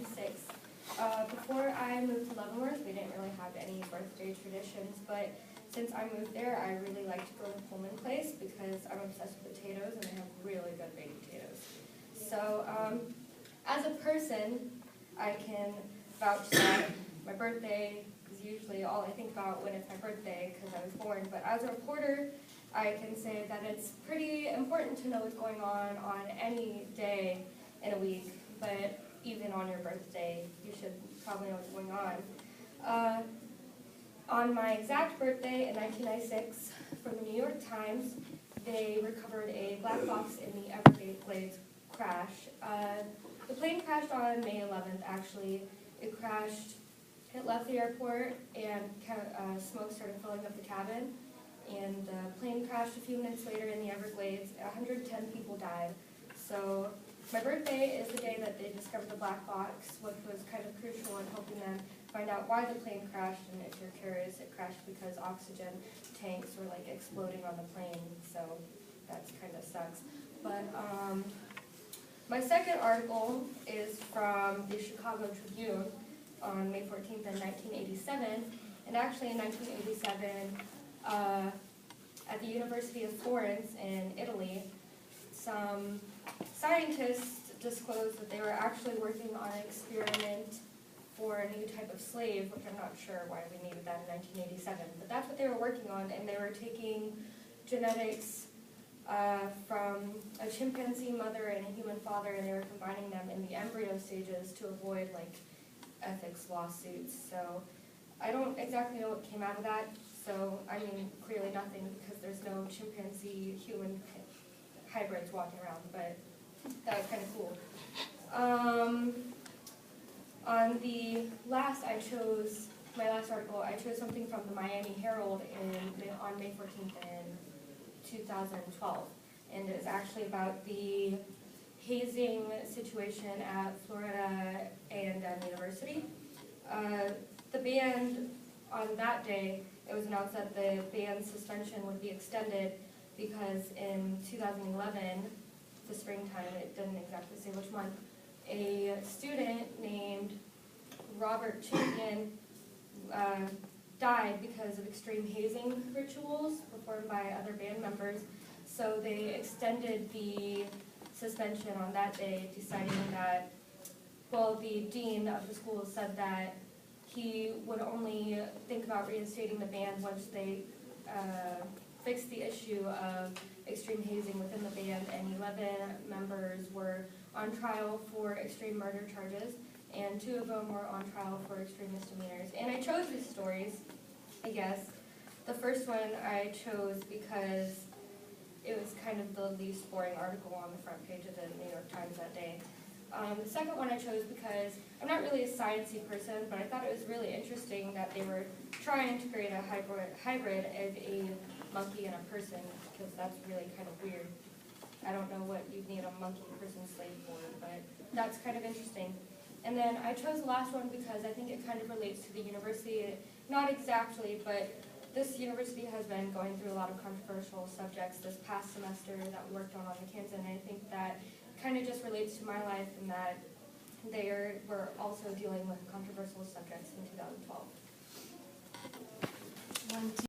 1996. Before I moved to Leavenworth, we didn't really have any birthday traditions, but since I moved there, I really like to go to Pullman Place because I'm obsessed with potatoes and they have really good baked potatoes. So, as a person, I can vouch that my birthday is usually all I think about when it's my birthday because I was born, but as a reporter, I can say that it's pretty important to know what's going on any day in a week, but even on your birthday, you should probably know what's going on. On my exact birthday in 1996, from the New York Times, they recovered a black box in the Everglades crash. The plane crashed on May 11th, actually. It crashed, it left the airport, and smoke started filling up the cabin. And the plane crashed a few minutes later in the Everglades. 110 people died. So my birthday is the day that they discovered the black box, which was kind of crucial in helping them find out why the plane crashed. And if you're curious, it crashed because oxygen tanks were like exploding on the plane. So that kind of sucks. But my second article is from the Chicago Tribune on May 14th in 1987. And actually in 1987, at the University of Florence in Italy, some scientists disclosed that they were actually working on an experiment for a new type of slave, which I'm not sure why we needed that in 1987, but that's what they were working on, and they were taking genetics from a chimpanzee mother and a human father, and they were combining them in the embryo stages to avoid like ethics lawsuits. So I don't exactly know what came out of that. So, I mean, clearly nothing because there's no chimpanzee-human hybrids walking around, but that was kind of cool. On the last, my last article, I chose something from the Miami Herald on May 14th in 2012. And it's actually about the hazing situation at Florida A&M University. The band, on that day, it was announced that the band's suspension would be extended because in 2011, the springtime, it didn't exactly say which month, a student named Robert Champion died because of extreme hazing rituals performed by other band members. So they extended the suspension on that day, deciding that, well, the dean of the school said that he would only think about reinstating the band once they fixed the issue of extreme hazing within the band, and 11 members were on trial for extreme murder charges, and 2 of them were on trial for extreme misdemeanors. And I chose these stories, I guess. The first one I chose because it was kind of the least boring article on the front page of the New York Times that day. The second one I chose because I'm not really a sciencey person, but I thought it was really interesting that they were trying to create a hybrid of a monkey and a person, because that's really kind of weird. I don't know what you'd need a monkey-person slave for, but that's kind of interesting. And then I chose the last one because I think it kind of relates to the university. Not exactly, but this university has been going through a lot of controversial subjects this past semester that we worked on the campus, and I think that kind of just relates to my life in that they were also dealing with controversial subjects in 2012.